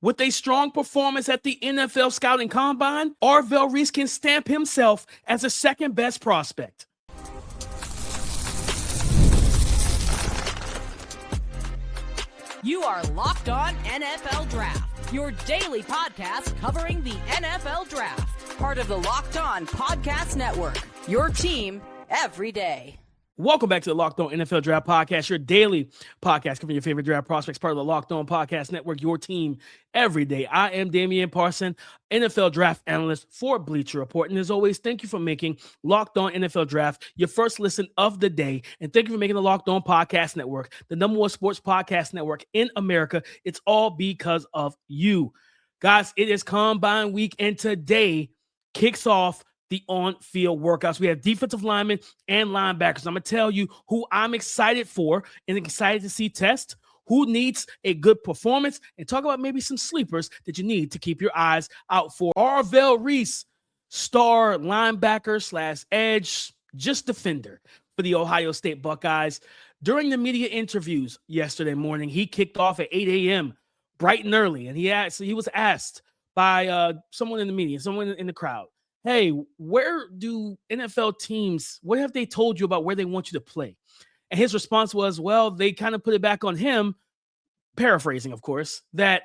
With a strong performance at the NFL Scouting Combine, Arvell Reese can stamp himself as the second best prospect. You are Locked On NFL Draft, your daily podcast covering the NFL Draft. Part of the Locked On Podcast Network, your team every day. Welcome back to the Locked On NFL Draft Podcast, your daily podcast covering your favorite draft prospects, part of the Locked On Podcast Network, your team every day. I am Damian Parson, NFL draft analyst for Bleacher Report. And as always, thank you for making Locked On NFL Draft your first listen of the day. And thank you for making the Locked On Podcast Network the number one sports podcast network in America. It's all because of you. Guys, it is Combine Week, and today kicks off the on-field workouts. We have defensive linemen and linebackers. I'm going to tell you who I'm excited for and excited to see test, who needs a good performance, and talk about maybe some sleepers that you need to keep your eyes out for. Arvell Reese, star linebacker / edge, just defender for the Ohio State Buckeyes. During the media interviews yesterday morning, he kicked off at 8 a.m., bright and early, and he was asked by someone in the media, someone in the crowd, hey, where do NFL teams, what have they told you about where they want you to play? And his response was, well, they kind of put it back on him, paraphrasing, of course, that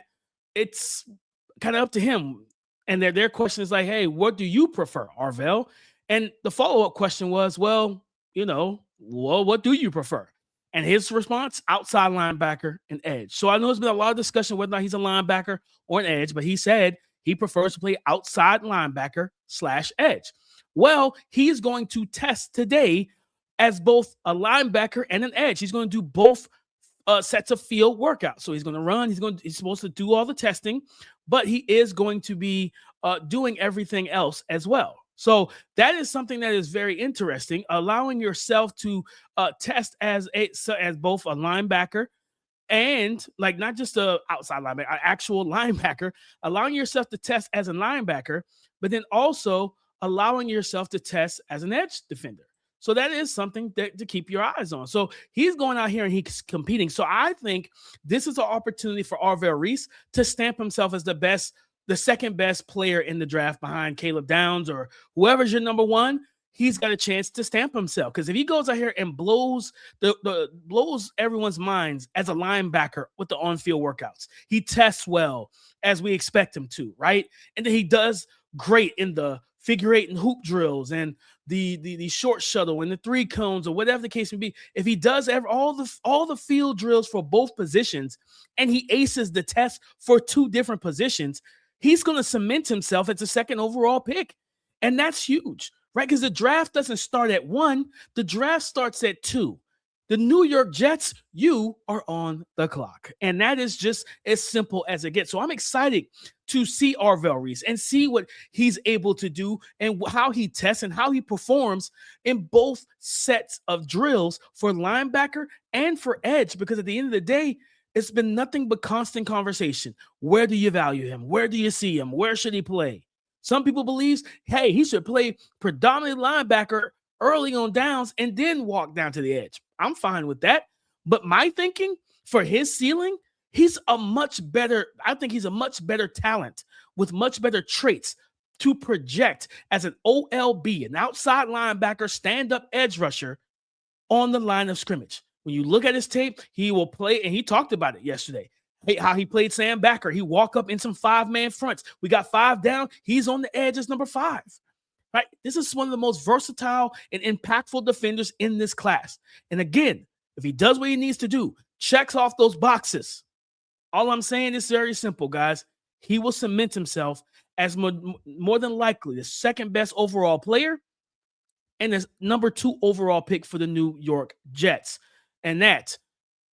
it's kind of up to him. And their question is like, hey, what do you prefer, Arvell? And the follow-up question was, well, what do you prefer? And his response, outside linebacker and edge. So I know there's been a lot of discussion whether or not he's a linebacker or an edge, but he said he prefers to play outside linebacker / edge. Well, he is going to test today as both a linebacker and an edge. He's going to do both sets of field workouts. So he's going to run. He's supposed to do all the testing, but he is going to be doing everything else as well. So that is something that is very interesting, allowing yourself to test as both a linebacker and like not just a outside linebacker, an actual linebacker, allowing yourself to test as a linebacker, but then also allowing yourself to test as an edge defender. So that is something to keep your eyes on. So he's going out here and he's competing. So I think this is an opportunity for Arvell Reese to stamp himself as the second best player in the draft behind Caleb Downs or whoever's your number one. He's got a chance to stamp himself, because if he goes out here and blows everyone's minds as a linebacker with the on-field workouts, he tests well as we expect him to, right? And then he does great in the figure eight and hoop drills and the short shuttle and the three cones or whatever the case may be. If he does all the field drills for both positions and he aces the test for two different positions, he's going to cement himself as a second overall pick, and that's huge. Right, because the draft doesn't start at 1. The draft starts at 2. The New York Jets, you are on the clock. And that is just as simple as it gets. So I'm excited to see Arvell Reese and see what he's able to do and how he tests and how he performs in both sets of drills for linebacker and for edge. Because at the end of the day, it's been nothing but constant conversation. Where do you value him? Where do you see him? Where should he play? Some people believe, hey, he should play predominantly linebacker early on downs and then walk down to the edge. I'm fine with that. But my thinking for his ceiling, he's a much better talent with much better traits to project as an OLB, an outside linebacker, stand-up edge rusher on the line of scrimmage. When you look at his tape, he will play, and he talked about it yesterday. How he played Sam Backer. He walk up in some 5-man fronts. We got 5 down. He's on the edge as number 5. Right? This is one of the most versatile and impactful defenders in this class. And again, if he does what he needs to do, checks off those boxes, all I'm saying is very simple, guys. He will cement himself as more than likely the second best overall player and the number 2 overall pick for the New York Jets. And that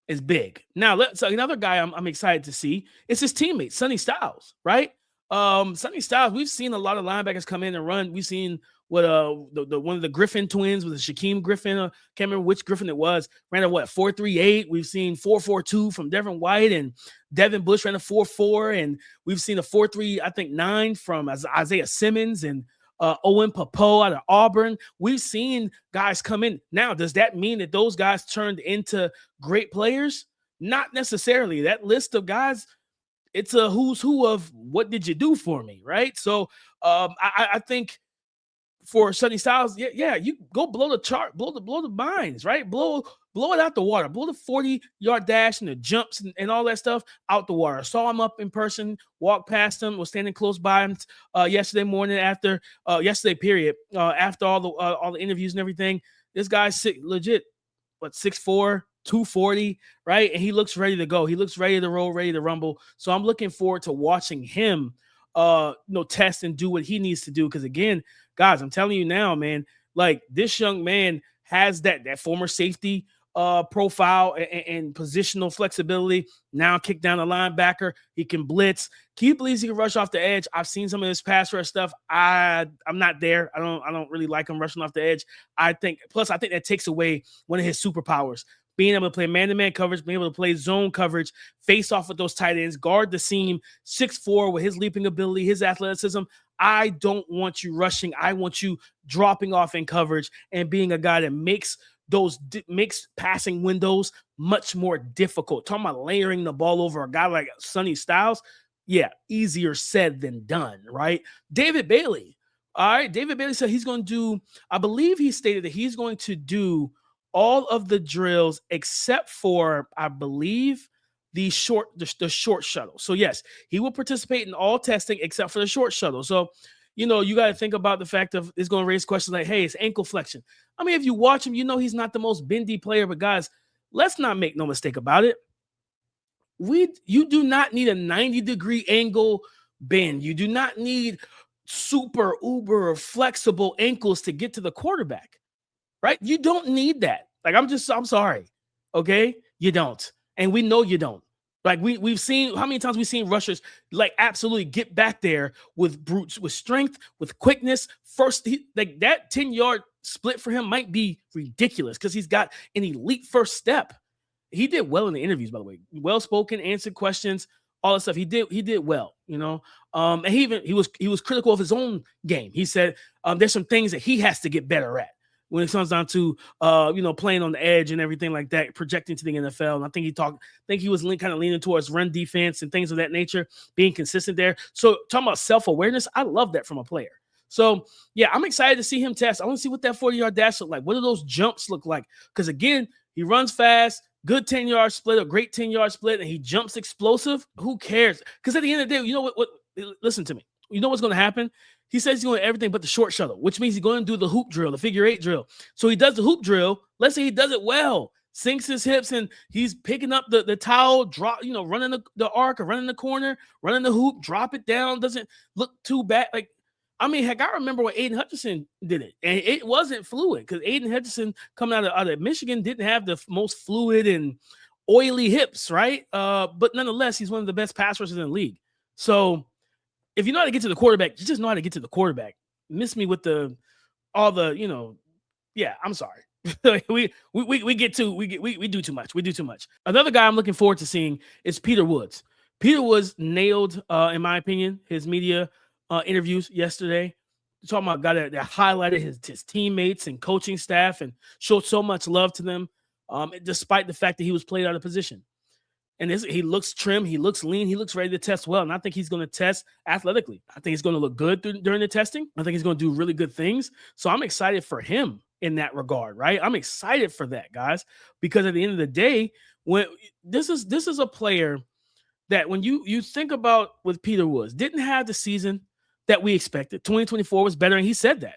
is big. Now, so another guy I'm excited to see is his teammate, Sonny Styles, right? Sonny Styles, we've seen a lot of linebackers come in and run. We've seen what one of the Griffin twins, with the Shaquem Griffin, can't remember which Griffin it was, ran a 4.38. We've seen 4.42 from Devin White, and Devin Bush ran a 4.4, and we've seen a 4.3, I think 9 from Isaiah Simmons and Owen Popo out of Auburn. We've seen guys come in. Now, does that mean that those guys turned into great players? Not necessarily. That list of guys it's a who's who of what did you do for me, right? So I think for Sonny Styles, yeah, you go blow the chart, blow the mines, right? Blow it out the water, blow the 40-yard dash and the jumps and all that stuff out the water. I saw him up in person, walked past him, was standing close by him yesterday morning after after all the interviews and everything. This guy's legit, 6'4", 240, right? And he looks ready to go. He looks ready to roll, ready to rumble. So I'm looking forward to watching him test and do what he needs to do. Because again, guys, I'm telling you now, man, like this young man has that former safety profile and positional flexibility. Now kick down the linebacker. He can blitz. Can you believe he can rush off the edge? I've seen some of his pass rush stuff. I'm not there. I don't really like him rushing off the edge. I think that takes away one of his superpowers. Being able to play man-to-man coverage, being able to play zone coverage, face off with those tight ends, guard the seam, 6'4" with his leaping ability, his athleticism. I don't want you rushing. I want you dropping off in coverage and being a guy that makes passing windows much more difficult. Talking about layering the ball over a guy like Sonny Styles. Yeah, easier said than done, right? David Bailey. All right, David Bailey said he's going to do, I believe he stated that he's going to do all of the drills except for, I believe, the short shuttle. So yes, he will participate in all testing except for the short shuttle. So, you got to think about the fact of it's going to raise questions like, hey, it's ankle flexion. I mean, if you watch him, he's not the most bendy player, but guys, let's not make no mistake about it. You do not need a 90-degree angle bend. You do not need super uber flexible ankles to get to the quarterback. Right? You don't need that. Like, I'm sorry. Okay? You don't. And we know you don't. Like, we've seen, how many times we've seen rushers, like, absolutely get back there with strength, with quickness. First, like, that 10-yard split for him might be ridiculous because he's got an elite first step. He did well in the interviews, by the way. Well-spoken, answered questions, all that stuff. He did well, and he was critical of his own game. He said there's some things that he has to get better at when it comes down to playing on the edge and everything like that, projecting to the NFL. And I think he was kind of leaning towards run defense and things of that nature, being consistent there. So talking about self-awareness, I love that from a player. So yeah, I'm excited to see him test. I want to see what that 40-yard dash look like. What do those jumps look like? Because again, he runs fast, good 10-yard split, a great 10-yard split, and he jumps explosive. Who cares? Because at the end of the day, you know what? Listen to me. You know what's going to happen? He says he's going to do everything but the short shuttle, which means he's going to do the hoop drill, the figure 8 drill. So he does the hoop drill. Let's say he does it well, sinks his hips, and he's picking up the towel, drop, running the arc or running the corner, running the hoop, drop it down, doesn't look too bad. Like, I mean, heck, I remember when Aiden Hutchinson did it, and it wasn't fluid because Aiden Hutchinson coming out of Michigan didn't have the most fluid and oily hips, right? But nonetheless, he's one of the best pass rushers in the league. So if you know how to get to the quarterback, you just know how to get to the quarterback. Miss me with yeah, I'm sorry. we do too much. We do too much. Another guy I'm looking forward to seeing is Peter Woods. Peter Woods nailed, in my opinion, his media interviews yesterday. Talking about a guy that highlighted his teammates and coaching staff and showed so much love to them, despite the fact that he was played out of position. And he looks trim, he looks lean, he looks ready to test well. And I think he's going to test athletically. I think he's going to look good during the testing. I think he's going to do really good things. So I'm excited for him in that regard, right? I'm excited for that, guys, because at the end of the day, when this is a player that when you think about with Peter Woods, didn't have the season that we expected. 2024 was better, and he said that.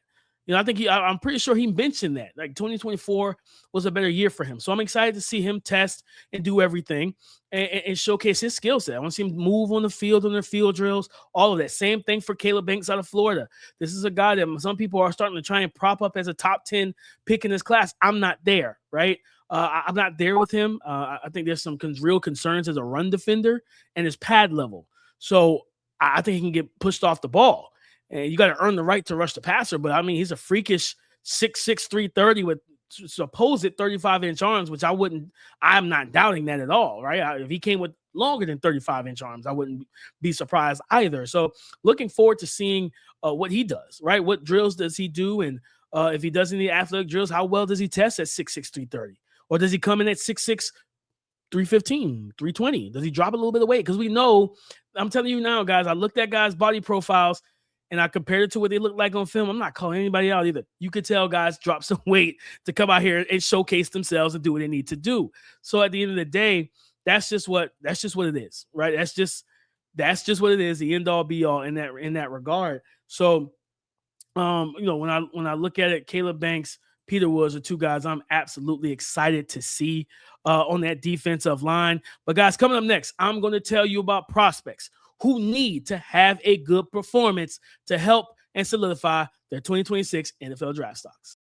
I think I'm pretty sure he mentioned that. Like 2024 was a better year for him. So I'm excited to see him test and do everything and showcase his skill set. I want to see him move on the field, on their field drills, all of that. Same thing for Caleb Banks out of Florida. This is a guy that some people are starting to try and prop up as a top 10 pick in this class. I'm not there, right? I'm not there with him. I think there's some real concerns as a run defender and his pad level. So I think he can get pushed off the ball. And you got to earn the right to rush the passer. But, I mean, he's a freakish 6'6", 330 with supposed 35-inch arms, which I'm not doubting that at all, right? If he came with longer than 35-inch arms, I wouldn't be surprised either. So looking forward to seeing what he does, right? What drills does he do? And if he does any athletic drills, how well does he test at 6'6", 330? Or does he come in at 6'6", 315, 320? Does he drop a little bit of weight? Because we know, I'm telling you now, guys, I looked at guys' body profiles and I compared it to what they look like on film. I'm not calling anybody out either. You could tell guys drop some weight to come out here and showcase themselves and do what they need to do. So at the end of the day, that's just what it is, right? That's just what it is, the end all be all in that regard. So when I look at it, Caleb Banks, Peter Woods are two guys I'm absolutely excited to see on that defensive line. But guys, coming up next, I'm going to tell you about prospects who need to have a good performance to help and solidify their 2026 NFL draft stocks.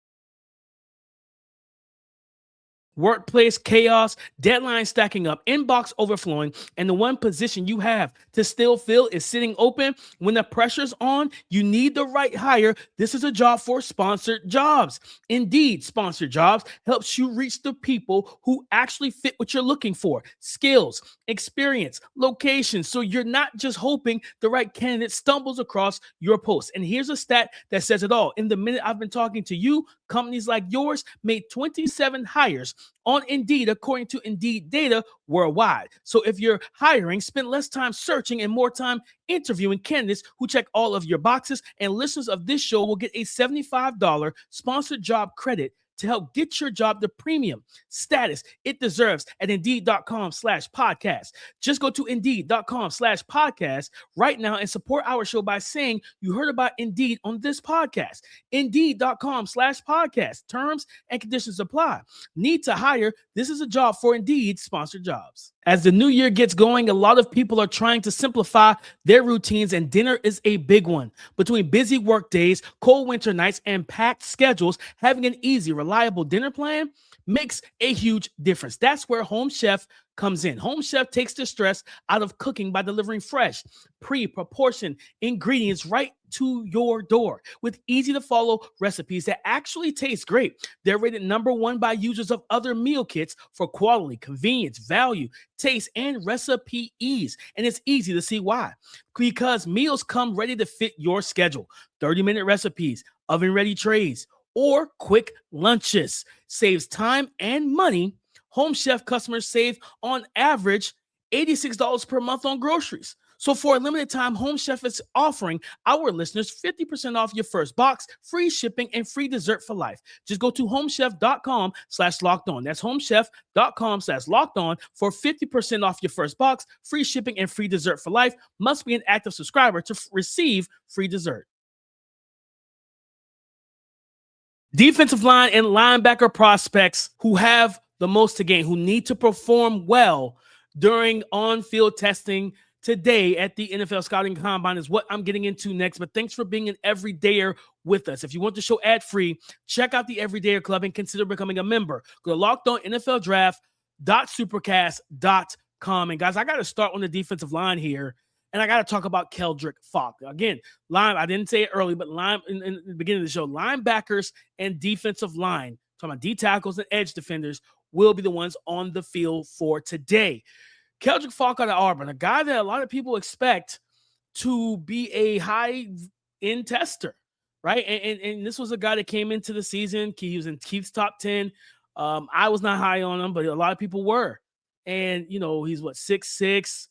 Workplace chaos, deadline stacking up, inbox overflowing, and the one position you have to still fill is sitting open. When the pressure's on, you need the right hire. This is a job for sponsored jobs. Indeed, sponsored jobs helps you reach the people who actually fit what you're looking for. Skills, experience, location. So you're not just hoping the right candidate stumbles across your post. And here's a stat that says it all. In the minute I've been talking to you, companies like yours made 27 hires on Indeed, according to Indeed data worldwide. So if you're hiring, spend less time searching and more time interviewing candidates who check all of your boxes. And listeners of this show will get a $75 sponsored job credit to help get your job the premium status it deserves at Indeed.com/podcast. Just go to Indeed.com/podcast right now and support our show by saying you heard about Indeed on this podcast. Indeed.com/podcast. Terms and conditions apply. Need to hire? This is a job for Indeed sponsored jobs. As the new year gets going, a lot of people are trying to simplify their routines, and dinner is a big one. Between busy work days, cold winter nights, and packed schedules, having an easy, reliable dinner plan makes a huge difference. That's where Home Chef comes in. Home Chef takes the stress out of cooking by delivering fresh, pre-proportioned ingredients right to your door with easy-to-follow recipes that actually taste great. They're rated #1 by users of other meal kits for quality, convenience, value, taste, and recipe ease. And it's easy to see why. Because meals come ready to fit your schedule. 30-minute recipes, oven-ready trays, or quick lunches. Saves time and money. Home Chef customers save on average $86 per month on groceries. So for a limited time, Home Chef is offering our listeners 50% off your first box, free shipping, and free dessert for life. Just go to homechef.com/lockedon. That's homechef.com/lockedon for 50% off your first box, free shipping, and free dessert for life. Must be an active subscriber to receive free dessert. Defensive line and linebacker prospects who have the most to gain, who need to perform well during on-field testing today at the NFL Scouting Combine is what I'm getting into next. But thanks for being an everydayer with us. If you want the show ad-free, check out the Everydayer Club and consider becoming a member. Go to LockedOnNFLDraft.supercast.com. And guys, I got to start on the defensive line here. And I got to talk about Keldrick Faulk. Again, I didn't say it early, but in the beginning of the show, linebackers and defensive line, talking about D tackles and edge defenders, will be the ones on the field for today. Keldrick Faulk out of Auburn, a guy that a lot of people expect to be a high-end tester, right? And this was a guy that came into the season. He was in Keith's top 10. I was not high on him, but a lot of people were. And, he's 6'6",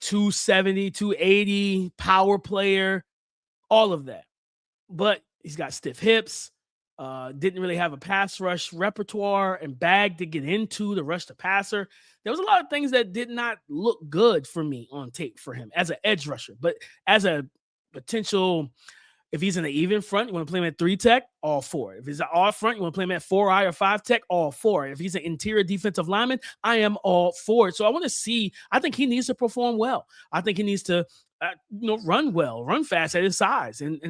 270, 280, power player, all of that. But he's got stiff hips, didn't really have a pass rush repertoire and bag to get into to rush the passer. There was a lot of things that did not look good for me on tape for him as an edge rusher. But as a potential, if he's in the even front, you want to play him at 3 tech, all for it. If he's an off front, you want to play him at 4I or 5 tech, all for it. If he's an interior defensive lineman, I am all for it. So I want to see, I think he needs to perform well. I think he needs to run well, run fast at his size and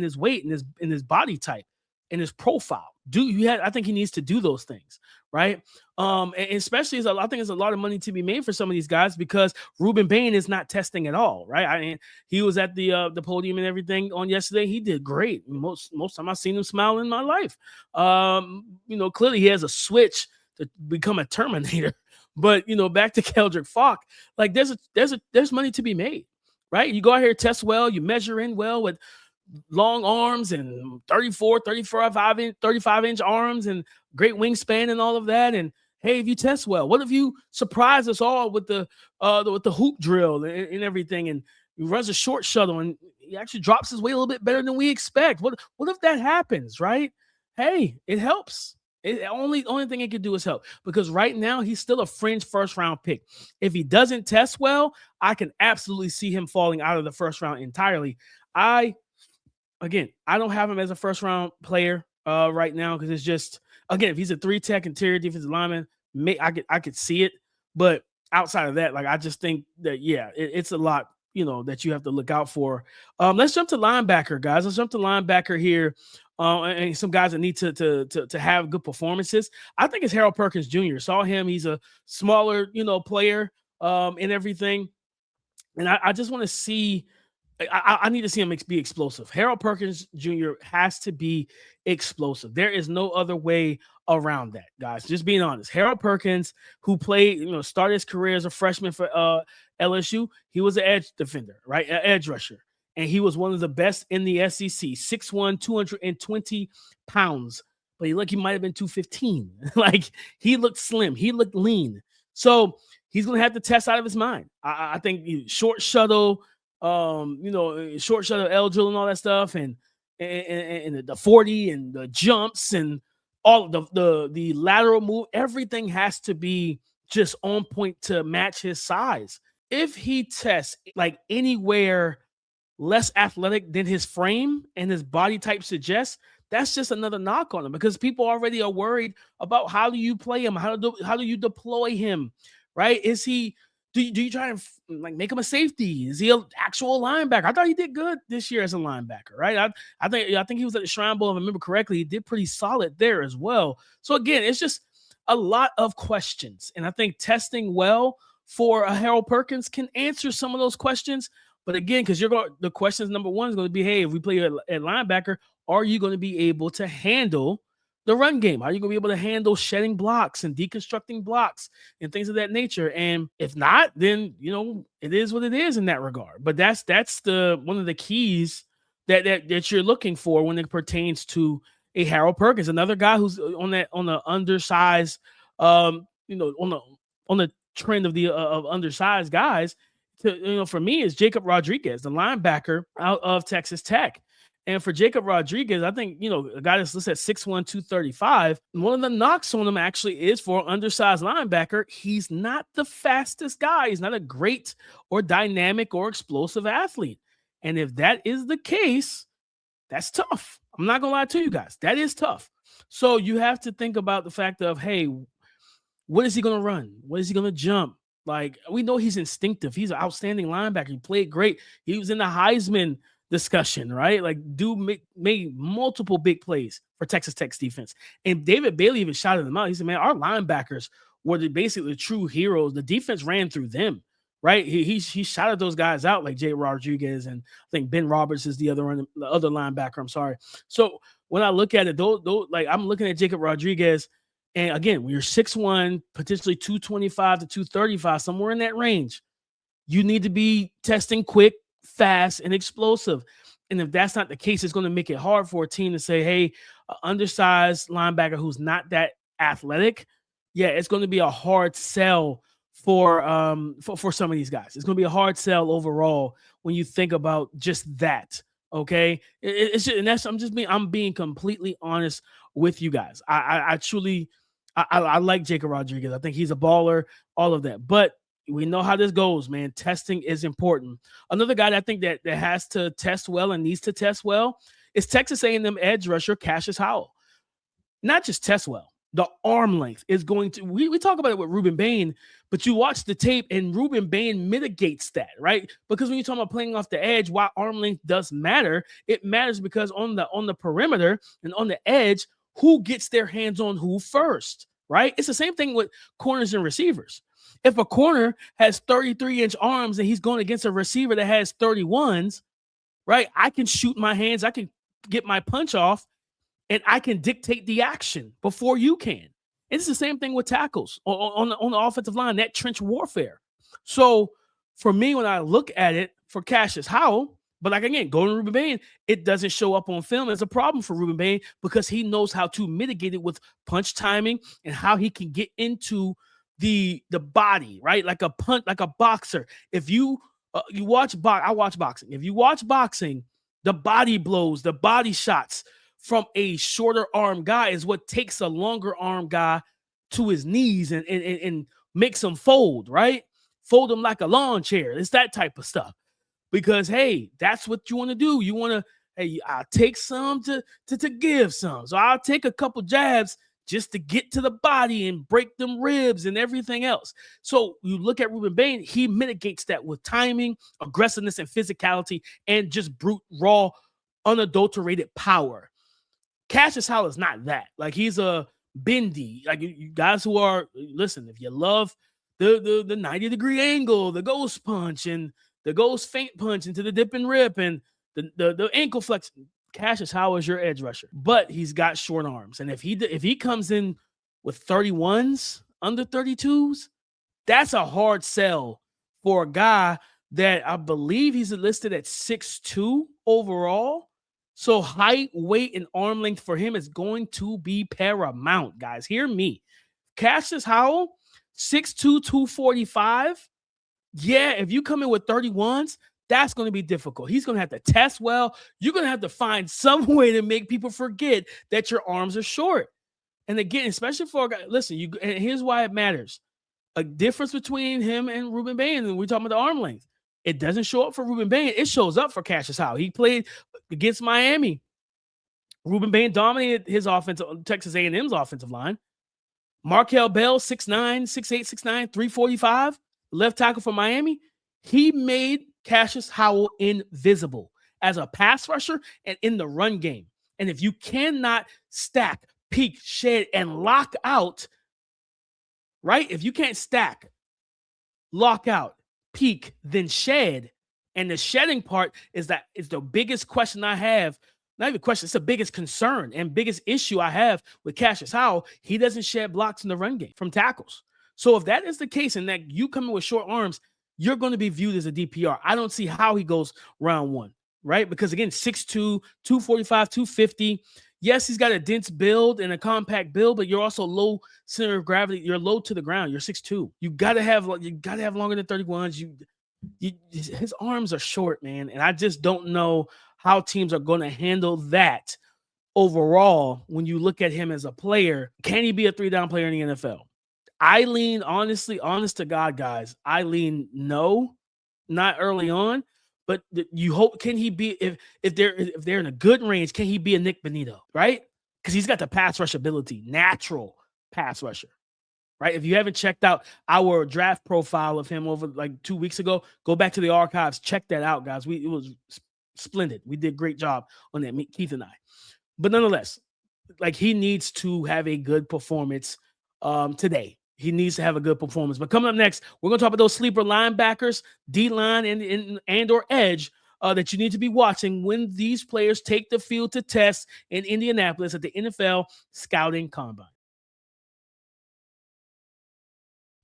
his weight and his body type and his profile. I think he needs to do those things, right? And especially I think there's a lot of money to be made for some of these guys because Ruben Bain is not testing at all, right? I mean, he was at the podium and everything on yesterday. He did great. Most time I've seen him smile in my life. Clearly he has a switch to become a Terminator. But back to Keldrick Faulk, like there's money to be made, right? You go out here, test well, you measure in well with long arms and 35-inch arms and great wingspan and all of that. And hey, if you test well, what if you surprise us all with the hoop drill and everything, and he runs a short shuttle and he actually drops his weight a little bit better than we expect? What if that happens, right? Hey, it helps. Only thing it could do is help, because right now he's still a fringe first round pick. If he doesn't test well, I can absolutely see him falling out of the first round entirely. I don't have him as a first round player right now, because it's just, again, if he's a 3-tech interior defensive lineman, I could see it. But outside of that, like, I just think that, it's a lot, that you have to look out for. Let's jump to linebacker, guys. Let's jump to linebacker here. And some guys that need to have good performances. I think it's Harold Perkins Jr. Saw him. He's a smaller, player and everything. And I just want to see, I need to see him be explosive. Harold Perkins Jr. has to be explosive. There is no other way around that, guys. Just being honest. Harold Perkins, who played, started his career as a freshman for LSU, he was an edge defender, right? An edge rusher. And he was one of the best in the SEC, 6'1", 220 pounds. But he might have been 215. Like, he looked slim. He looked lean. So he's going to have to test out of his mind. I think short shuttle, short shuttle L drill and all that stuff, and the 40 and the jumps and all the lateral move, everything has to be just on point to match his size. If he tests like anywhere less athletic than his frame and his body type suggests, that's just another knock on him, because people already are worried about how do you play him, how do you deploy him, right? Is he, do you try and make him a safety? Is he an actual linebacker? I thought he did good this year as a linebacker, right? I think he was at the Shrine Bowl, if I remember correctly. He did pretty solid there as well. So again, it's just a lot of questions, and I think testing well for a Harold Perkins can answer some of those questions. But again, because the questions number one is going to be, hey, if we play at linebacker, are you going to be able to handle the run game? Are you going to be able to handle shedding blocks and deconstructing blocks and things of that nature? And if not, then, it is what it is in that regard. But that's one of the keys that you're looking for when it pertains to a Harold Perkins, another guy who's on the undersized, on the trend of undersized guys. For me, is Jacob Rodriguez, the linebacker out of Texas Tech. And for Jacob Rodriguez, I think, a guy that's listed at 6'1", 235, one of the knocks on him actually is for an undersized linebacker, he's not the fastest guy. He's not a great or dynamic or explosive athlete. And if that is the case, that's tough. I'm not going to lie to you guys. That is tough. So you have to think about the fact of, hey, what is he going to run? What is he going to jump? Like, we know he's instinctive. He's an outstanding linebacker. He played great. He was in the Heisman discussion, right? Like, dude made multiple big plays for Texas Tech's defense. And David Bailey even shouted them out. He said, man, our linebackers were basically the true heroes. The defense ran through them, right? He shouted those guys out, like Jay Rodriguez, and I think Ben Roberts is the other linebacker. I'm sorry. So when I look at it, those like, I'm looking at Jacob Rodriguez. And again, when you're 6'1", potentially 225 to 235, somewhere in that range, you need to be testing quick, fast, and explosive. And if that's not the case, it's going to make it hard for a team to say, hey, an undersized linebacker who's not that athletic, it's going to be a hard sell for some of these guys. It's going to be a hard sell overall when you think about just that. Okay, I'm being completely honest with you guys. I truly like Jacob Rodriguez. I think he's a baller, all of that. But we know how this goes, man. Testing is important. Another guy that I think that has to test well and needs to test well is Texas A&M edge rusher Cashius Howell. Not just test well. The arm length is going to, we talk about it with Ruben Bain, but you watch the tape and Ruben Bain mitigates that, right? Because when you're talking about playing off the edge, why arm length does matter, it matters because on the perimeter and on the edge, who gets their hands on who first, right? It's the same thing with corners and receivers. If a corner has 33-inch arms and he's going against a receiver that has 31s, right? I can shoot my hands, I can get my punch off, and I can dictate the action before you can. It's the same thing with tackles on the offensive line, that trench warfare. So for me, when I look at it for Cashius Howell, But like again, going to Ruben Bain, it doesn't show up on film as a problem for Ruben Bain because he knows how to mitigate it with punch timing and how he can get into the body, right? Like a punch, like a boxer. If you you watch I watch boxing. If you watch boxing, the body blows, the body shots from a shorter arm guy is what takes a longer arm guy to his knees and makes him fold, right? Fold him like a lawn chair. It's that type of stuff. Because, hey, that's what you want to do. You want to, hey, I'll take some to give some. So I'll take a couple jabs just to get to the body and break them ribs and everything else. So you look at Ruben Bain, he mitigates that with timing, aggressiveness, and physicality, and just brute, raw, unadulterated power. Cashius Howell is not that. Like, he's a bendy. Like, you guys who are, listen, if you love the 90-degree angle, the ghost punch, and the ghost feint punch into the dip and rip, and the ankle flex, Cashius Howell is your edge rusher. But he's got short arms. And if he comes in with 31s, under 32s, that's a hard sell for a guy that I believe he's listed at 6'2" overall. So height, weight, and arm length for him is going to be paramount, guys. Hear me. Cashius Howell, 6'2", 245. Yeah, if you come in with 31s, that's going to be difficult. He's going to have to test well. You're going to have to find some way to make people forget that your arms are short. And again, especially for a guy, listen, and here's why it matters. A difference between him and Ruben Bain, and we're talking about the arm length. It doesn't show up for Ruben Bain. It shows up for Cashius Howell. He played against Miami. Ruben Bain dominated his Texas A&M's offensive line. Markel Bell, 6'9", 6'8", 6'9", 345. Left tackle for Miami, he made Cashius Howell invisible as a pass rusher and in the run game. And if you cannot stack, peek, shed, and lock out, right? If you can't stack, lock out, peek, then shed, and the shedding part is the biggest question I have. Not even question, it's the biggest concern and biggest issue I have with Cashius Howell. He doesn't shed blocks in the run game from tackles. So if that is the case and that you come in with short arms, you're going to be viewed as a DPR. I don't see how he goes round one, right? Because again, 6'2", 245, 250. Yes, he's got a dense build and a compact build, but you're also low center of gravity. You're low to the ground. You're 6'2". You gotta have longer than 31s. His arms are short, man. And I just don't know how teams are going to handle that overall when you look at him as a player. Can he be a 3-down player in the NFL? I lean, honest to God, guys, I lean no, not early on, but you hope, can he be, if they're in a good range, can he be a Nick Bonito, right? Because he's got the pass rush ability, natural pass rusher, right? If you haven't checked out our draft profile of him over like 2 weeks ago, go back to the archives, check that out, guys. It was splendid. We did a great job on that, Keith and I. But nonetheless, like, he needs to have a good performance today. He needs to have a good performance. But coming up next, we're going to talk about those sleeper linebackers, D-line, and or edge that you need to be watching when these players take the field to test in Indianapolis at the NFL Scouting Combine.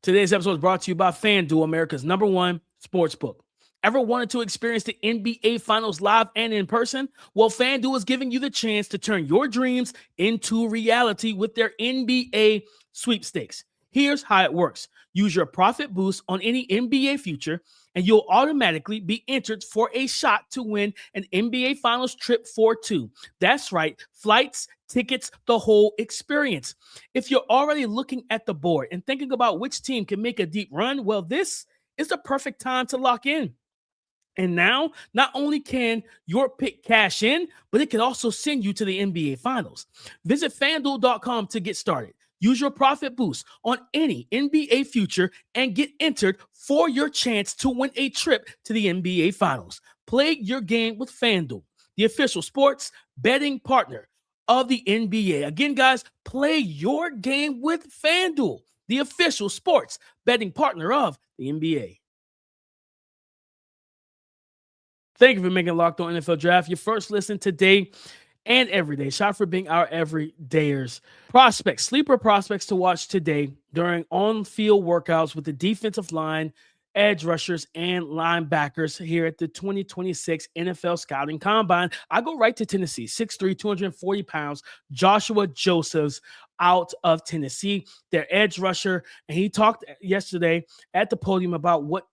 Today's episode is brought to you by FanDuel, America's #1 sportsbook. Ever wanted to experience the NBA Finals live and in person? Well, FanDuel is giving you the chance to turn your dreams into reality with their NBA sweepstakes. Here's how it works. Use your profit boost on any NBA future, and you'll automatically be entered for a shot to win an NBA Finals trip for two. That's right, flights, tickets, the whole experience. If you're already looking at the board and thinking about which team can make a deep run, well, this is the perfect time to lock in. And now, not only can your pick cash in, but it can also send you to the NBA Finals. Visit FanDuel.com to get started. Use your profit boost on any NBA future and get entered for your chance to win a trip to the NBA Finals. Play your game with FanDuel, the official sports betting partner of the NBA. Again, guys, play your game with FanDuel, the official sports betting partner of the NBA. Thank you for making Locked On NFL Draft your first listen today and every day. Shout out for being our everydayers. Prospects, sleeper prospects to watch today during on-field workouts with the defensive line edge rushers and linebackers here at the 2026 NFL Scouting Combine. I go right to Tennessee, 6'3", 240 pounds, Joshua Josephs out of Tennessee, their edge rusher. And he talked yesterday at the podium about what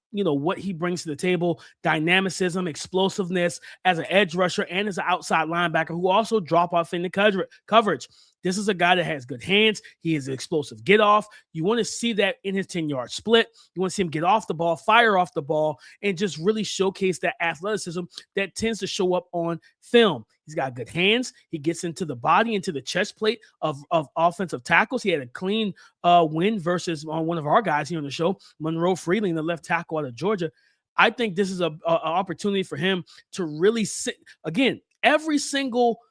he brings to the table: dynamicism, explosiveness as an edge rusher and as an outside linebacker who also drop off in the coverage. This is a guy that has good hands. He is an explosive get off. You want to see that in his 10-yard split. You want to see him get off the ball, fire off the ball, and just really showcase that athleticism that tends to show up on film. He's got good hands. He gets into the body, into the chest plate of offensive tackles. He had a clean win versus one of our guys here on the show, Monroe Freeling, the left tackle out of Georgia. I think this is an opportunity for him to really sit. Again, every single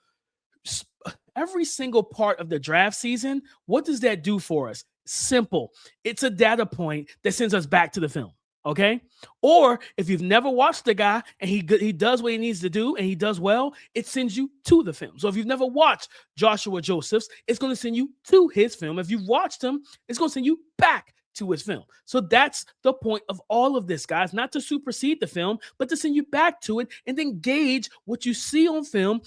part of the draft season, what does that do for us? Simple. It's a data point that sends us back to the film. Okay. Or if you've never watched the guy and he does what he needs to do and he does well, it sends you to the film. So if you've never watched Joshua Josephs, it's going to send you to his film. If you've watched him, it's going to send you back to his film. So that's the point of all of this, guys, not to supersede the film, but to send you back to it and then gauge what you see on film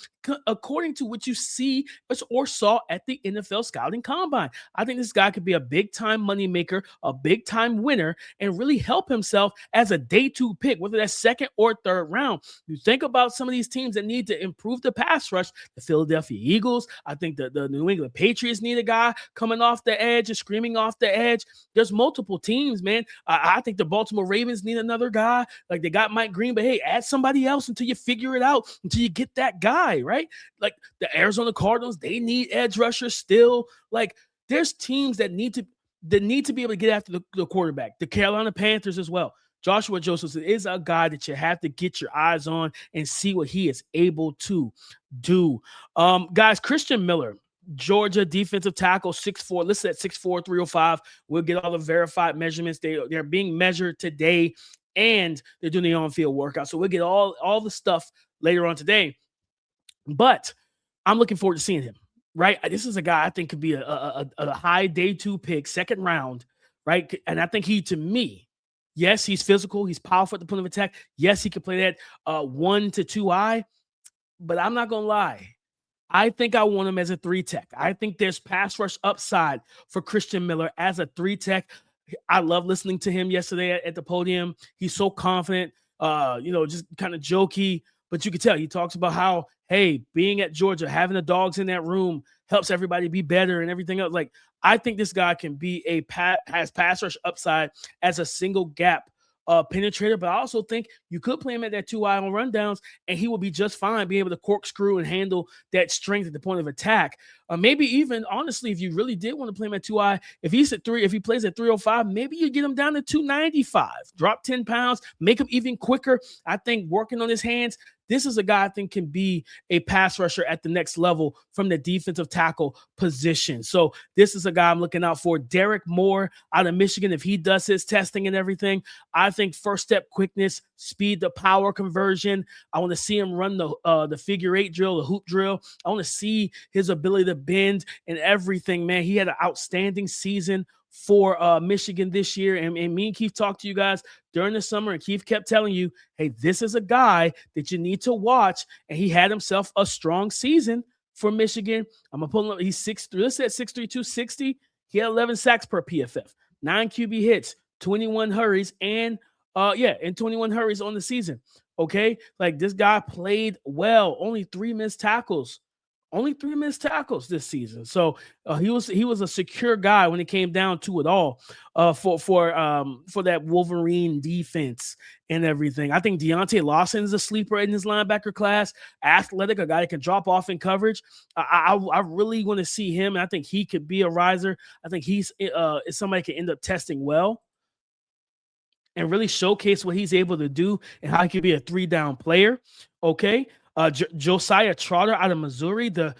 according to what you see or saw at the NFL Scouting Combine. I think this guy could be a big-time moneymaker, a big-time winner, and really help himself as a day 2 pick, whether that's second or third round. You think about some of these teams that need to improve the pass rush, the Philadelphia Eagles. I think the New England Patriots need a guy coming off the edge and screaming off the edge. There's multiple teams, man. I think the Baltimore Ravens need another guy. Like, they got Mike Green, but hey, add somebody else until you figure it out, until you get that guy, right? Like the Arizona Cardinals, they need edge rushers still. Like, there's teams that need to be able to get after the quarterback. The Carolina Panthers as well. Joshua Josephs is a guy that you have to get your eyes on and see what he is able to do. Guys, Christen Miller, Georgia defensive tackle, 6'4", listed at 6'4", 305. We'll get all the verified measurements. They're being measured today, and they're doing the on-field workout. So we'll get all the stuff later on today. But I'm looking forward to seeing him, right? This is a guy I think could be a high day 2 pick, second round, right? And I think to me, yes, he's physical. He's powerful at the point of attack. Yes, he can play that 1 to 2 eye. But I'm not going to lie. I think I want him as a 3 tech. I think there's pass rush upside for Christen Miller as a 3 tech. I love listening to him yesterday at the podium. He's so confident, just kind of jokey. But you can tell he talks about how, hey, being at Georgia, having the dogs in that room helps everybody be better and everything else. Like, I think this guy can be has pass rush upside as a single gap penetrator, but I also think you could play him at that 2 eye on rundowns, and he will be just fine being able to corkscrew and handle that strength at the point of attack. Maybe even, honestly, if you really did want to play him at 2 eye, if he plays at 305, maybe you get him down to 295, drop 10 pounds, make him even quicker. I think working on his hands, this is a guy I think can be a pass rusher at the next level from the defensive tackle position. So this is a guy I'm looking out for. Derrick Moore out of Michigan, if he does his testing and everything, I think first step quickness, speed to power conversion. I want to see him run the figure 8 drill, the hoop drill. I want to see his ability to bend and everything, man. He had an outstanding season for Michigan this year. And me and Keith talked to you guys during the summer, and Keith kept telling you, hey, this is a guy that you need to watch. And he had himself a strong season for Michigan. I'm going to pull him up. He's 6'3", let's say 6'3", 260. He had 11 sacks per PFF, 9 QB hits, 21 hurries, and 21 hurries on the season. Okay. Like, this guy played well, only 3 missed tackles. Only 3 missed tackles this season. So he was a secure guy when it came down to it all for that Wolverine defense and everything. I think Deontae Lawson is a sleeper in his linebacker class. Athletic, a guy that can drop off in coverage. I really want to see him. I think he could be a riser. I think he's somebody can end up testing well and really showcase what he's able to do and how he can be a 3-down player. Okay. Josiah Trotter out of Missouri, the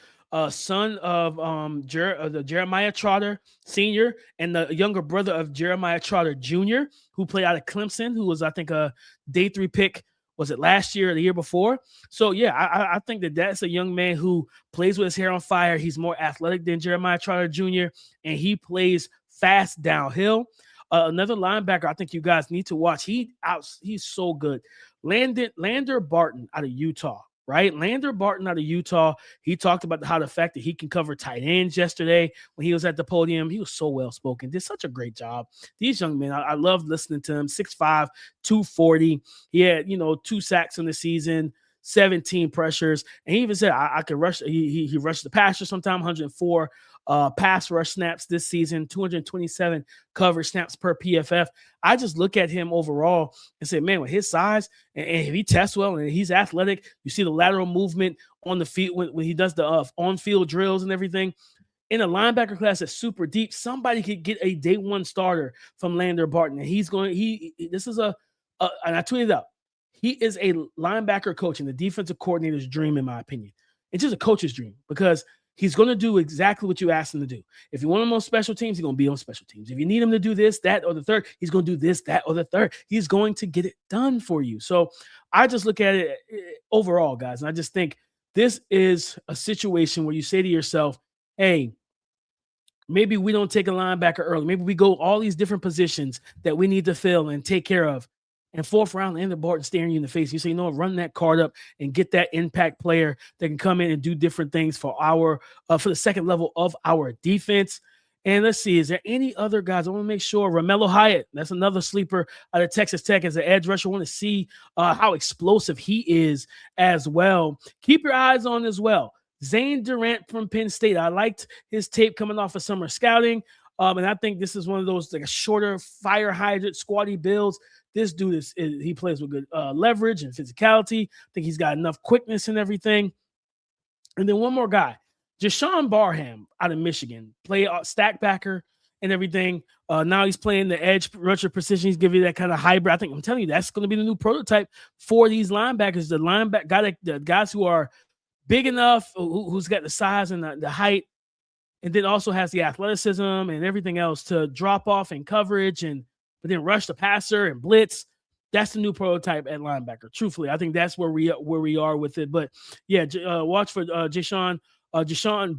son of the Jeremiah Trotter Sr. and the younger brother of Jeremiah Trotter Jr., who played out of Clemson, who was, I think, a day 3 pick. Was it last year or the year before? So, yeah, I think that's a young man who plays with his hair on fire. He's more athletic than Jeremiah Trotter Jr., and he plays fast downhill. Another linebacker I think you guys need to watch. He's so good. Lander Barton out of Utah. Right? Lander Barton out of Utah. He talked about how the fact that he can cover tight ends yesterday when he was at the podium. He was so well-spoken. Did such a great job. These young men, I love listening to him. 6'5", 240. He had, 2 sacks in the season, 17 pressures. And he even said, I could rush. He rushed the passer sometime, 104 pass rush snaps this season, 227 coverage snaps per PFF. I just look at him overall and say, man, with his size, and if he tests well and he's athletic, you see the lateral movement on the field when he does the on-field drills and everything. In a linebacker class that's super deep, somebody could get a day one starter from Lander Barton. And this is and I tweeted out, he is a linebacker coach and the defensive coordinator's dream, in my opinion. It's just a coach's dream because he's going to do exactly what you asked him to do. If you want him on special teams, he's going to be on special teams. If you need him to do this, that, or the third, he's going to do this, that, or the third. He's going to get it done for you. So I just look at it overall, guys, and I just think this is a situation where you say to yourself, hey, maybe we don't take a linebacker early. Maybe we go all these different positions that we need to fill and take care of. And fourth round, Lander Barton staring you in the face. You say, run that card up and get that impact player that can come in and do different things for for the second level of our defense. And let's see, is there any other guys? I want to make sure. Romello Hyatt, that's another sleeper out of Texas Tech as an edge rusher. I want to see how explosive he is as well. Keep your eyes on as well. Zane Durant from Penn State. I liked his tape coming off of summer scouting. And I think this is one of those like a shorter fire hydrant squatty builds. This dude he plays with good leverage and physicality. I think he's got enough quickness and everything. And then one more guy, Jashawn Barham out of Michigan, play stack backer and everything. Now he's playing the edge rusher precision. He's giving you that kind of hybrid. I'm telling you, that's going to be the new prototype for these linebackers. The guys who are big enough, who's got the size and the height, and then also has the athleticism and everything else to drop off in coverage but then rush the passer and blitz. That's the new prototype at linebacker. Truthfully, I think that's where we are with it. But yeah, watch for Jashawn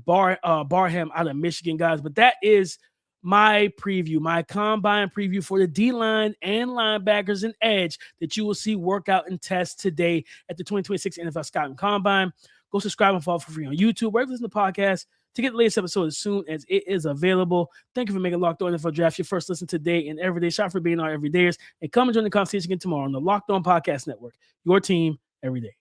Barham out of Michigan, guys. But that is my preview, my combine preview for the D-line and linebackers and edge that you will see work out and test today at the 2026 NFL Scouting Combine. Go subscribe and follow for free on YouTube, wherever you listen to the podcast, to get the latest episode as soon as it is available. Thank you for making Locked On NFL Draft your first listen today and every day. Shout for being our everydayers. And come and join the conversation again tomorrow on the Locked On Podcast Network. Your team every day.